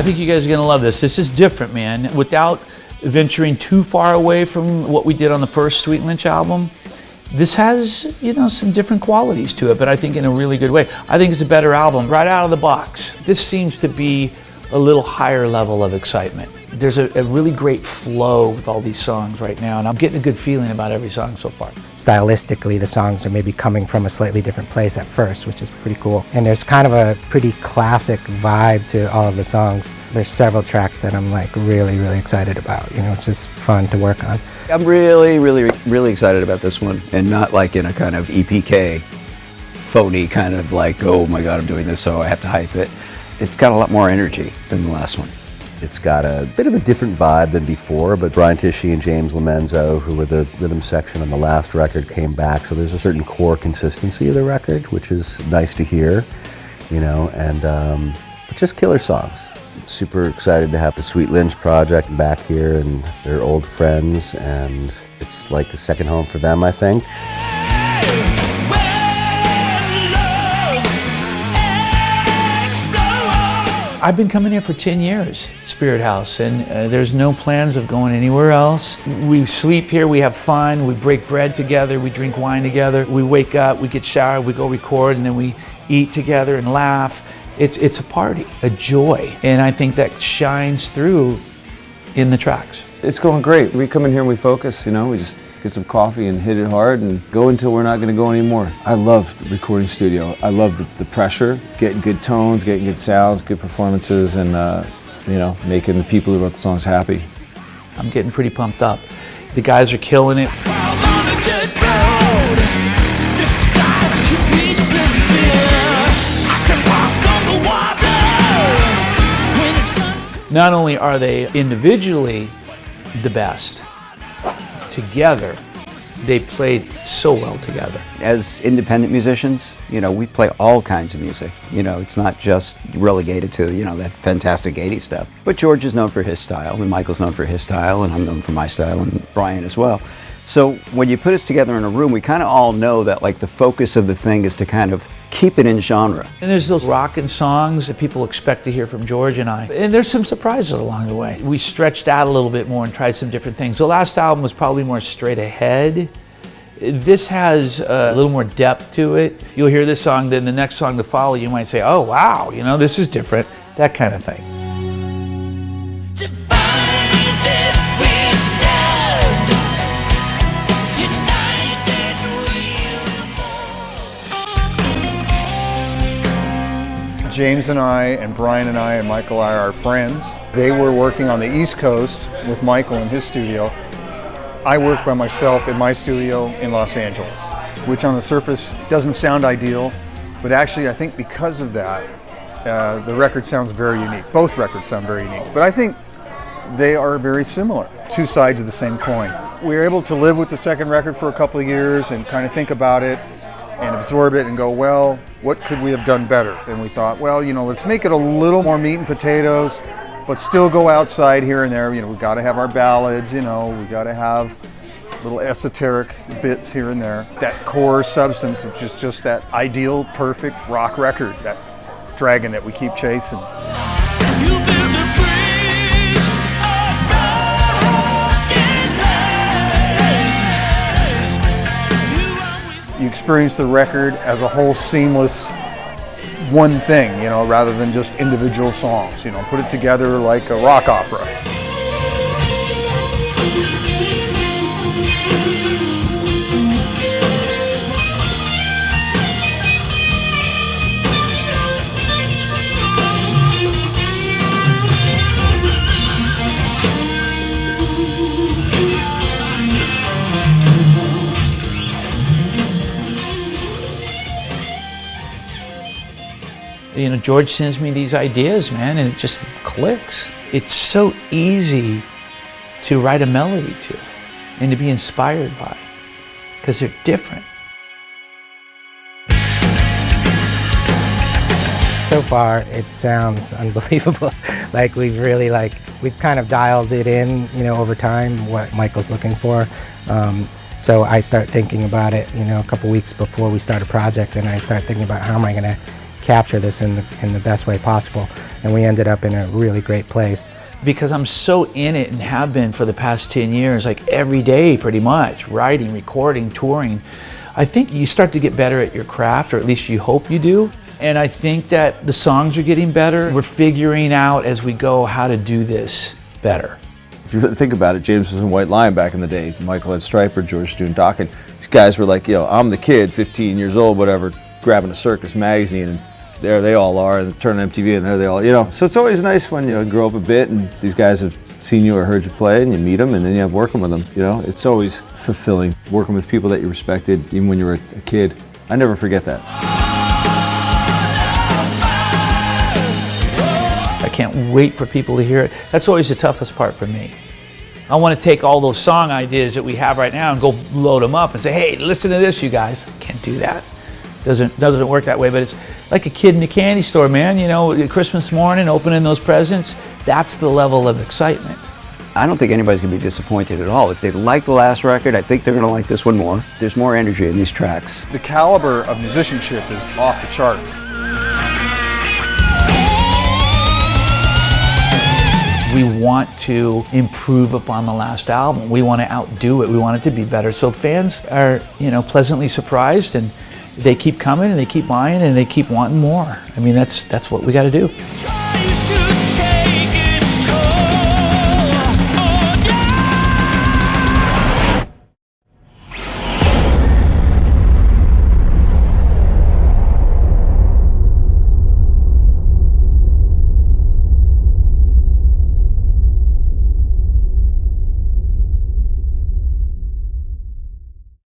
think you guys are gonna love this. This is different, man. Without venturing too far away from what we did on the first Sweet Lynch album, this has, you know, some different qualities to it, but I think in a really good way. I think it's a better album right out of the box. This seems to be a little higher level of excitement. There's a really great flow with all these songs right now, and I'm getting a good feeling about every song so far. Stylistically, the songs are maybe coming from a slightly different place at first, which is pretty cool. And there's kind of a pretty classic vibe to all of the songs. There's several tracks that I'm like really excited about. You know, it's just fun to work on. I'm really excited about this one, and not like in a kind of EPK phony kind of like, oh my God, I'm doing this, so I have to hype it. It's got a lot more energy than the last one. It's got a bit of a different vibe than before, but Brian Tichy and James Lomenzo, who were the rhythm section on the last record, came back, so there's a certain core consistency of the record, which is nice to hear, you know, and but just killer songs. Super excited to have the Sweet Lynch project back here, and they're old friends, and it's like the second home for them, I think. I've been coming here for 10 years, Spirit House, and there's no plans of going anywhere else. We sleep here, we have fun, we break bread together, we drink wine together, we wake up, we get showered, we go record, and then we eat together and laugh. It's a party, a joy, and I think that shines through in the tracks. It's going great. We come in here and we focus, you know, we just get some coffee and hit it hard and go until we're not going to go anymore. I love the recording studio. I love the pressure, getting good tones, getting good sounds, good performances, and you know, making the people who wrote the songs happy. I'm getting pretty pumped up. The guys are killing it. Not only are they individually the best, together, they played so well together. As independent musicians, you know, we play all kinds of music. You know, it's not just relegated to, you know, that fantastic 80s stuff. But George is known for his style, and Michael's known for his style, and I'm known for my style, and Brian as well. So when you put us together in a room, we kind of all know that like the focus of the thing is to kind of keep it in genre. And there's those rockin' songs that people expect to hear from George and I. And there's some surprises along the way. We stretched out a little bit more and tried some different things. The last album was probably more straight ahead. This has a little more depth to it. You'll hear this song, then the next song to follow, you might say, oh wow, you know, this is different, that kind of thing. James and I, and Brian and I, and Michael are our friends. They were working on the East Coast with Michael in his studio. I work by myself in my studio in Los Angeles, which on the surface doesn't sound ideal, but actually I think because of that, the record sounds very unique. Both records sound very unique, but I think they are very similar, two sides of the same coin. We were able to live with the second record for a couple of years and kind of think about it and absorb it and go, well, what could we have done better? And we thought, well, you know, let's make it a little more meat and potatoes, but still go outside here and there. You know, we got to have our ballads, you know, we got to have little esoteric bits here and there. That core substance, which is just that ideal, perfect rock record, that dragon that we keep chasing. You experience the record as a whole seamless one thing, you know, rather than just individual songs. You know, put it together like a rock opera. You know, George sends me these ideas, man, and it just clicks. It's so easy to write a melody to and to be inspired by, because they're different. So far, it sounds unbelievable. Like we've kind of dialed it in, you know, over time, what Michael's looking for. So I start thinking about it, you know, a couple weeks before we start a project, and I start thinking about how am I gonna capture this in the best way possible. And we ended up in a really great place. Because I'm so in it and have been for the past 10 years, like every day pretty much, writing, recording, touring, I think you start to get better at your craft, or at least you hope you do. And I think that the songs are getting better. We're figuring out as we go how to do this better. If you think about it, James was in White Lion back in the day. Michael had Stryper, George doing Dokken. These guys were like, I'm the kid, 15 years old, whatever, grabbing a circus magazine, and there they all are, and turn on MTV, and there they all, So it's always nice when you grow up a bit, and these guys have seen you or heard you play, and you meet them, and then you have working with them. It's always fulfilling working with people that you respected, even when you were a kid. I never forget that. I can't wait for people to hear it. That's always the toughest part for me. I want to take all those song ideas that we have right now and go load them up and say, hey, listen to this, you guys. Can't do that. Doesn't work that way, but it's like a kid in a candy store, man. Christmas morning, opening those presents, that's the level of excitement. I don't think anybody's going to be disappointed at all. If they like the last record, I think they're going to like this one more. There's more energy in these tracks. The caliber of musicianship is off the charts. We want to improve upon the last album. We want to outdo it. We want it to be better. So fans are, pleasantly surprised, and they keep coming and they keep buying and they keep wanting more. I mean, that's what we got to do.